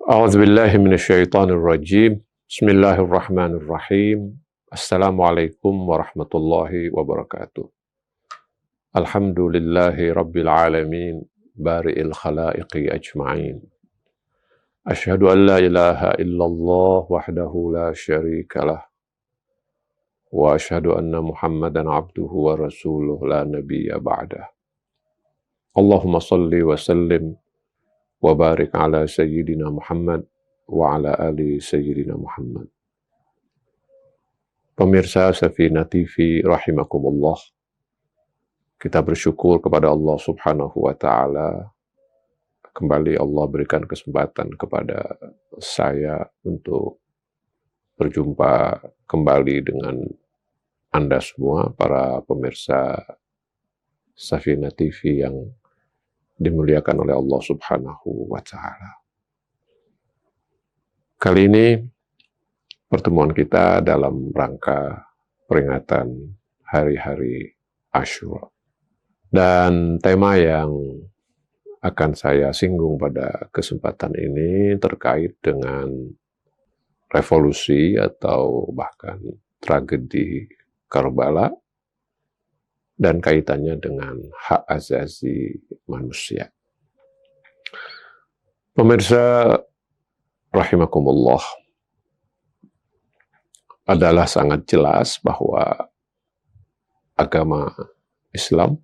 A'udzubillahi minasyaitonirrajim. Bismillahirrahmanirrahim. Assalamualaikum warahmatullahi wabarakatuh. Alhamdulillahi rabbil alamin, bari'il khalaiqi ajma'in. Asyhadu an la ilaha illallah wahdahu la syarikalah. Wa asyhadu anna Muhammadan abduhu wa rasuluh la nabiyya ba'dah. Allahumma salli wa sallim wa barik ala sayyidina Muhammad wa ala ali sayyidina Muhammad. Pemirsa Safina TV rahimakumullah, kita bersyukur kepada Allah Subhanahu wa taala. Kembali Allah berikan kesempatan kepada saya untuk berjumpa kembali dengan Anda semua, para pemirsa Safina TV yang dimuliakan oleh Allah Subhanahu wa taala. Kali ini pertemuan kita dalam rangka peringatan hari-hari Asyura. Dan tema yang akan saya singgung pada kesempatan ini terkait dengan revolusi atau bahkan tragedi Karbala dan kaitannya dengan hak asasi manusia. Pemirsa rahimakumullah, adalah sangat jelas bahwa agama Islam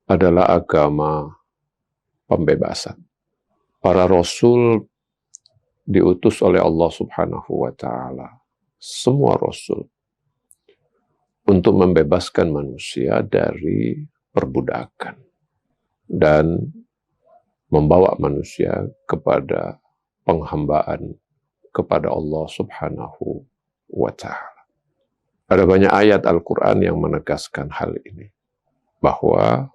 adalah agama pembebasan. Para rasul diutus oleh Allah Subhanahu wa taala, semua rasul, untuk membebaskan manusia dari perbudakan dan membawa manusia kepada penghambaan kepada Allah Subhanahu wa taala. Ada banyak ayat Al-Quran yang menegaskan hal ini, bahwa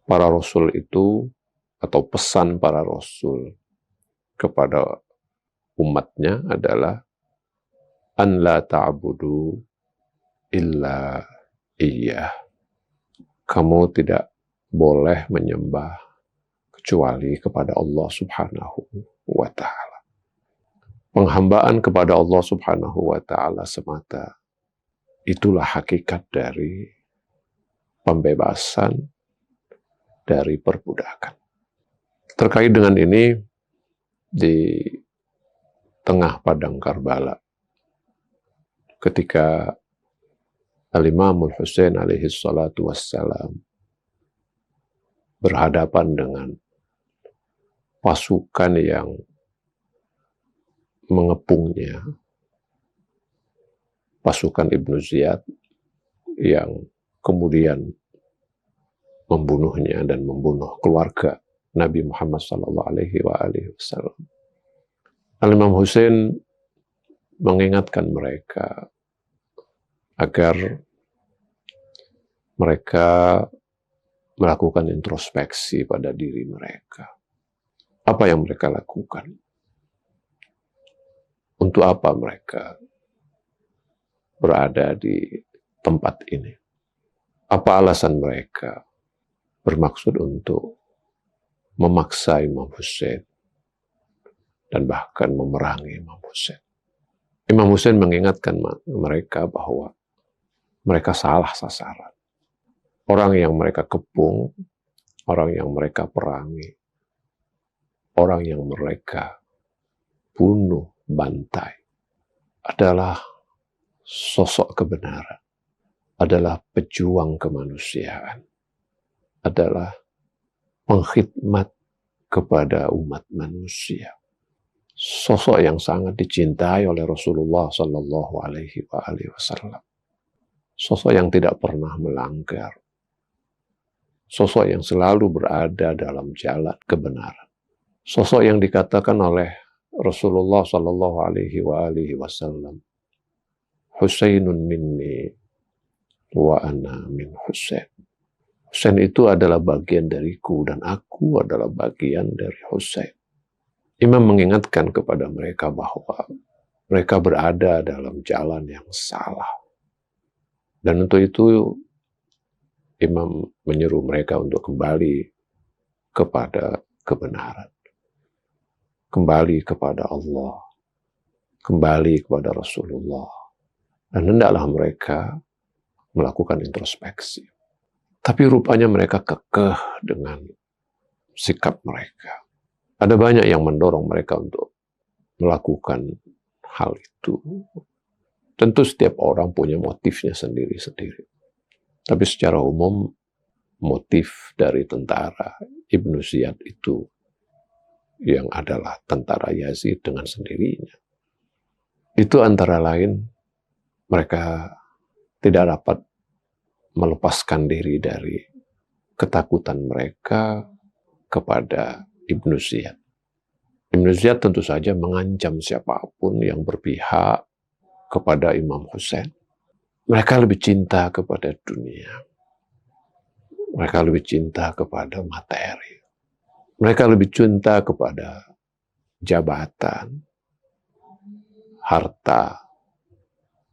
para rasul itu, atau pesan para rasul kepada umatnya adalah an la ta'budu illa iyyah. Kamu tidak boleh menyembah kecuali kepada Allah Subhanahu wa ta'ala. Penghambaan kepada Allah Subhanahu wa ta'ala semata, itulah hakikat dari pembebasan dari perbudakan. Terkait dengan ini, di tengah padang Karbala, ketika Al-Imamul Husain alaihi salatu wassalam berhadapan dengan pasukan yang mengepungnya, pasukan Ibnu Ziyad yang kemudian membunuhnya dan membunuh keluarga Nabi Muhammad SAW. Al-Imam Husain mengingatkan mereka agar mereka melakukan introspeksi pada diri mereka. Apa yang mereka lakukan? Untuk apa mereka berada di tempat ini? Apa alasan mereka bermaksud untuk memaksa Imam Husain dan bahkan memerangi Imam Husain? Imam Husain mengingatkan mereka bahwa mereka salah sasaran. Orang yang mereka kepung, orang yang mereka perangi, orang yang mereka bunuh, bantai, adalah sosok kebenaran, adalah pejuang kemanusiaan, adalah pengkhidmat kepada umat manusia. Sosok yang sangat dicintai oleh Rasulullah Sallallahu Alaihi Wasallam. Sosok yang tidak pernah melanggar. Sosok yang selalu berada dalam jalan kebenaran. Sosok yang dikatakan oleh Rasulullah Sallallahu Alaihi Wasallam, Husainun minni wa ana min Husain. Husain itu adalah bagian dariku dan aku adalah bagian dari Husain. Imam mengingatkan kepada mereka bahwa mereka berada dalam jalan yang salah. Dan untuk itu Imam menyeru mereka untuk kembali kepada kebenaran. kembali kepada Allah, kembali kepada Rasulullah, dan hendaklah mereka melakukan introspeksi. Tapi rupanya mereka kekeh dengan sikap mereka. Ada banyak yang mendorong mereka untuk melakukan hal itu. Tentu setiap orang punya motifnya sendiri-sendiri. Tapi secara umum, motif dari tentara Ibnu Ziyad itu yang adalah tentara Yazid dengan sendirinya. Itu antara lain mereka tidak dapat melepaskan diri dari ketakutan mereka kepada Ibnu Ziyad. Ibnu Ziyad tentu saja mengancam siapapun yang berpihak kepada Imam Husain. Mereka lebih cinta kepada dunia. Mereka lebih cinta kepada materi. Mereka lebih cinta kepada jabatan, harta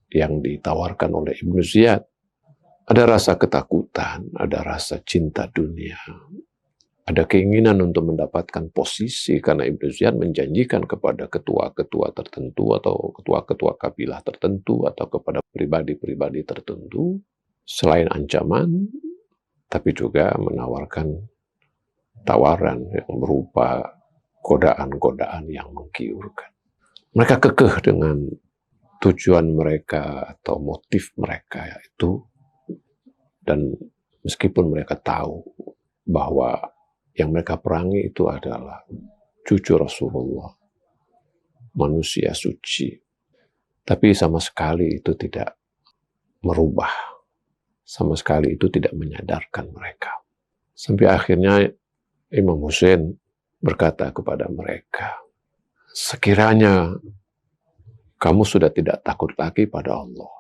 yang ditawarkan oleh Ibnu Ziyad. Ada rasa ketakutan, ada rasa cinta dunia. Ada keinginan untuk mendapatkan posisi karena Ibnu Ziyad menjanjikan kepada ketua-ketua tertentu atau ketua-ketua kabilah tertentu atau kepada pribadi-pribadi tertentu selain ancaman, tapi juga menawarkan tawaran yang berupa godaan-godaan yang menggiurkan. Mereka kekeh dengan tujuan mereka atau motif mereka itu, dan meskipun mereka tahu bahwa yang mereka perangi itu adalah cucu Rasulullah, manusia suci, tapi sama sekali itu tidak merubah, sama sekali itu tidak menyadarkan mereka. Sampai akhirnya Imam Husain berkata kepada mereka, sekiranya kamu sudah tidak takut lagi pada Allah,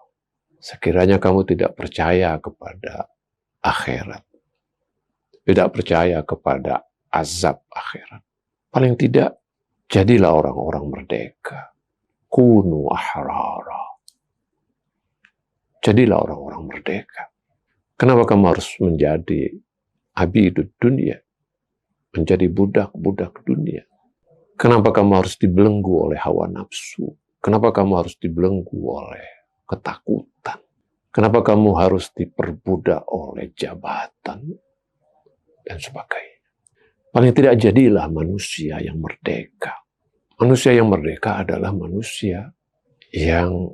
sekiranya kamu tidak percaya kepada akhirat, tidak percaya kepada azab akhirat, paling tidak jadilah orang-orang merdeka. Kunu ahrara. Jadilah orang-orang merdeka. Kenapa kamu harus menjadi abidud dunia? Menjadi budak-budak dunia. Kenapa kamu harus dibelenggu oleh hawa nafsu? Kenapa kamu harus dibelenggu oleh ketakutan? Kenapa kamu harus diperbudak oleh jabatan? Dan sebagainya. Paling tidak jadilah manusia yang merdeka. Manusia yang merdeka adalah manusia yang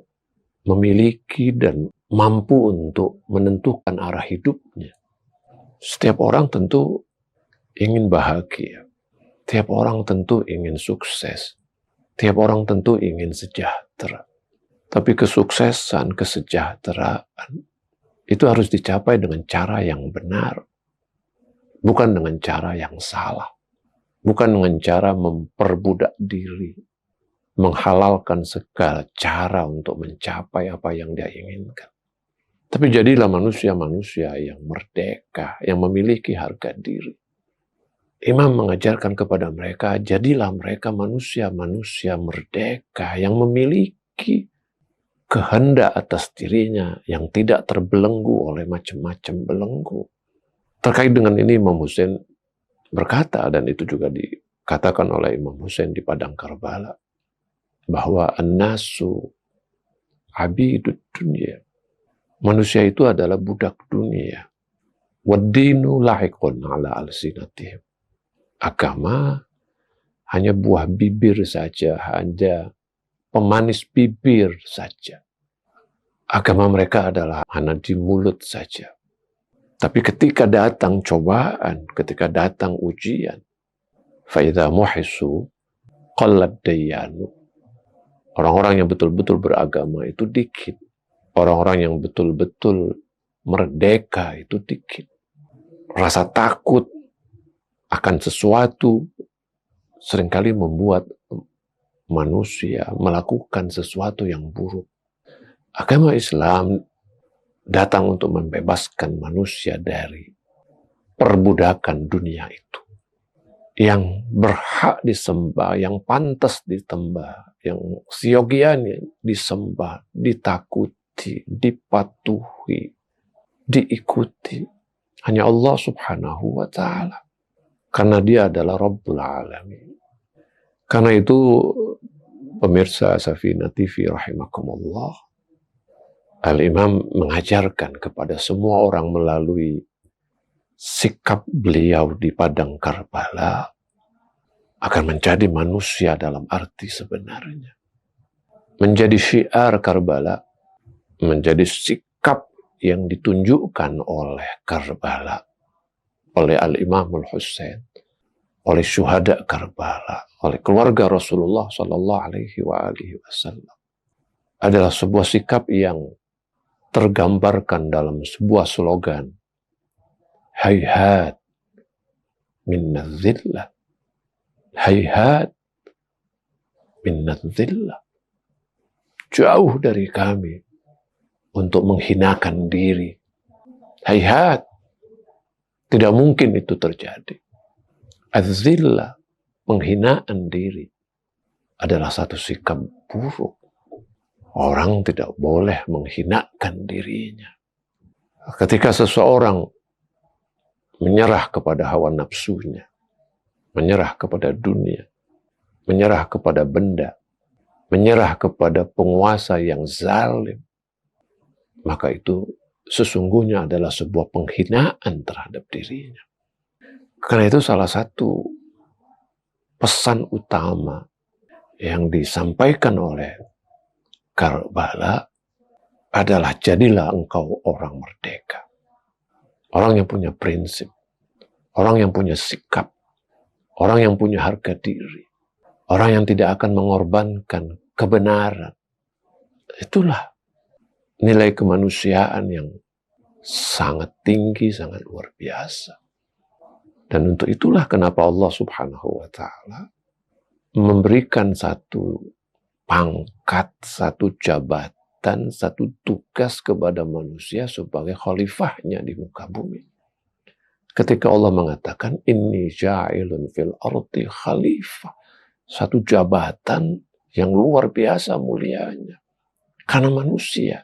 memiliki dan mampu untuk menentukan arah hidupnya. Setiap orang tentu ingin bahagia. Tiap orang tentu ingin sukses. Tiap orang tentu ingin sejahtera. Tapi kesuksesan, kesejahteraan itu harus dicapai dengan cara yang benar. Bukan dengan cara yang salah. Bukan dengan cara memperbudak diri. Menghalalkan segala cara untuk mencapai apa yang dia inginkan. Tapi jadilah manusia-manusia yang merdeka, yang memiliki harga diri. Imam mengajarkan kepada mereka, jadilah mereka manusia-manusia merdeka yang memiliki kehendak atas dirinya yang tidak terbelenggu oleh macam-macam belenggu. Terkait dengan ini Imam Husain berkata, dan itu juga dikatakan oleh Imam Husain di Padang Karbala, bahwa an-nasu abidud dunya. Manusia itu adalah budak dunia. Wad-dinu lahiqun ala alsinatihim. Agama hanya buah bibir saja, hanya pemanis bibir saja. Agama mereka adalah hanya di mulut saja. Tapi ketika datang cobaan, ketika datang ujian, فَإِذَا مُحِسُوا قَلَّتْ دَيَّانُ. Orang-orang yang betul-betul beragama itu dikit. Orang-orang yang betul-betul merdeka itu dikit. Rasa takut akan sesuatu seringkali membuat manusia melakukan sesuatu yang buruk. Agama Islam datang untuk membebaskan manusia dari perbudakan dunia itu. Yang berhak disembah, yang pantas disembah, yang siogianya disembah, ditakuti, dipatuhi, diikuti. Hanya Allah Subhanahu wa Ta'ala. Karena dia adalah Rabbul Alamin. Karena itu, pemirsa Safina TV rahimakumullah, Al-Imam mengajarkan kepada semua orang melalui sikap beliau di padang Karbala akan menjadi manusia dalam arti sebenarnya. Menjadi syiar Karbala, menjadi sikap yang ditunjukkan oleh Karbala, oleh Al-Imamul Husain, oleh syuhada Karbala, oleh keluarga Rasulullah Sallallahu Alaihi Wasallam, adalah sebuah sikap yang tergambarkan dalam sebuah slogan, hayhat minnadz zillah, hayhat minnadz zillah, jauh dari kami untuk menghinakan diri. Hayhat, tidak mungkin itu terjadi. Az-zillah, penghinaan diri, adalah satu sikap buruk. Orang tidak boleh menghinakan dirinya. Ketika seseorang menyerah kepada hawa nafsunya, menyerah kepada dunia, menyerah kepada benda, menyerah kepada penguasa yang zalim, maka itu sesungguhnya adalah sebuah penghinaan terhadap dirinya. Karena itu salah satu pesan utama yang disampaikan oleh Karbala adalah jadilah engkau orang merdeka. Orang yang punya prinsip, orang yang punya sikap, orang yang punya harga diri, orang yang tidak akan mengorbankan kebenaran. Itulah nilai kemanusiaan yang sangat tinggi, sangat luar biasa. Dan untuk itulah kenapa Allah Subhanahu wa Ta'ala memberikan satu pangkat, satu jabatan, satu tugas kepada manusia sebagai khalifahnya di muka bumi. Ketika Allah mengatakan, inni ja'ilun fil ardi khalifah, satu jabatan yang luar biasa mulianya. Karena manusia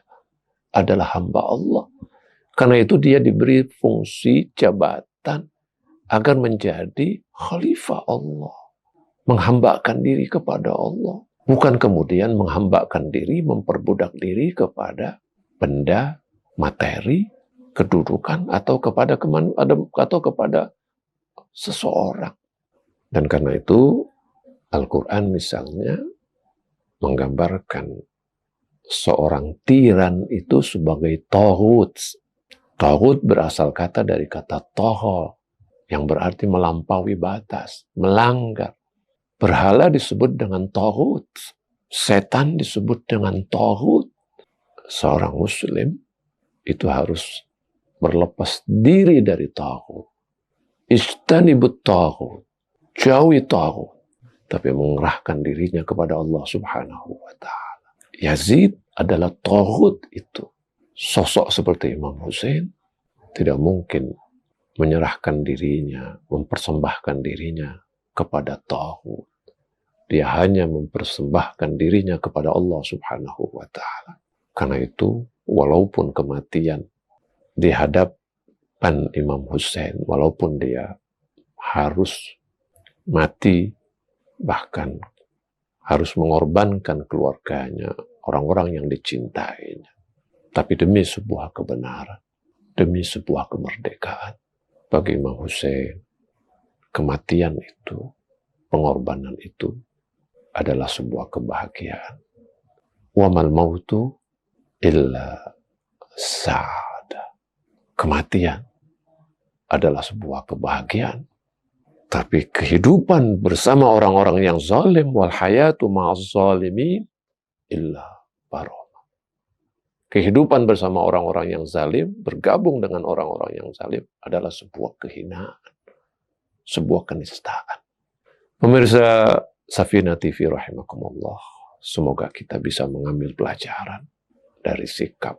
adalah hamba Allah. Karena itu dia diberi fungsi jabatan agar menjadi khalifah Allah. Menghambakan diri kepada Allah. Bukan kemudian menghambakan diri, memperbudak diri kepada benda, materi, kedudukan, atau kepada seseorang. Dan karena itu, Al-Quran misalnya menggambarkan seorang tiran itu sebagai taghut. Taghut berasal kata dari kata tagha, yang berarti melampaui batas, melanggar. Berhala disebut dengan taghut, setan disebut dengan taghut. Seorang muslim itu harus berlepas diri dari taghut. Istanibut taghut, jauhi taghut, tapi mengerahkan dirinya kepada Allah Subhanahu wa Ta'ala. Yazid adalah taghut itu. Sosok seperti Imam Husain tidak mungkin menyerahkan dirinya, mempersembahkan dirinya kepada taghut. Dia hanya mempersembahkan dirinya kepada Allah Subhanahu wa Ta'ala. Karena itu, walaupun kematian di hadapan Imam Husain, walaupun dia harus mati, bahkan harus mengorbankan keluarganya, orang-orang yang dicintainya, tapi demi sebuah kebenaran, demi sebuah kemerdekaan. Bagi Imam Husain, kematian itu, pengorbanan itu adalah sebuah kebahagiaan. Wa mal mautu illa sa'adah. Kematian adalah sebuah kebahagiaan. Tapi kehidupan bersama orang-orang yang zalim, wal hayatu ma'az zalimin illa baroma. Kehidupan bersama orang-orang yang zalim, bergabung dengan orang-orang yang zalim adalah sebuah kehinaan, sebuah kenistaan. Pemirsa Safina TV rahimakumullah, semoga kita bisa mengambil pelajaran dari sikap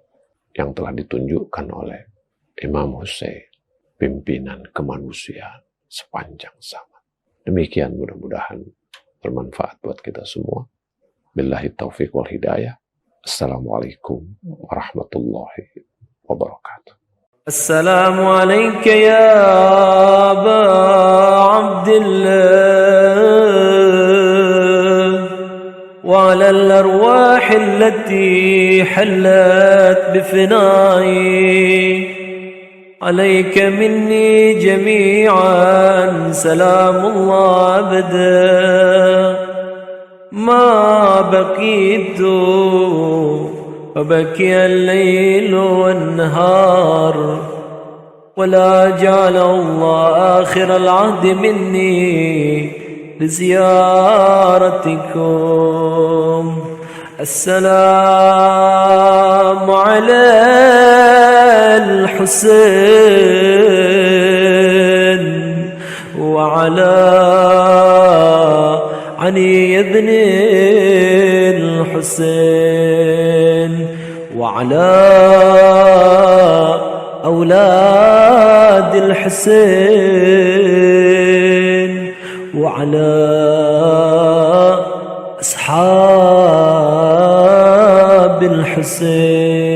yang telah ditunjukkan oleh Imam Husain, pimpinan kemanusiaan sepanjang zaman. Demikian, mudah-mudahan bermanfaat buat kita semua. Billahi taufiq wal hidayah. Assalamualaikum warahmatullahi wabarakatuh. Assalamualaikum ya Aba Abdillah. وعلى الأرواح التي حلت بفنائي. عليك مني جميعا سلام الله أبدا ما بقيت، وبكي الليل والنهار، ولا جعل الله آخر العهد مني لزيارتكم. السلام على الحسين وعلى علي بن الحسين وعلى أولاد الحسين وعلى أصحاب الحسين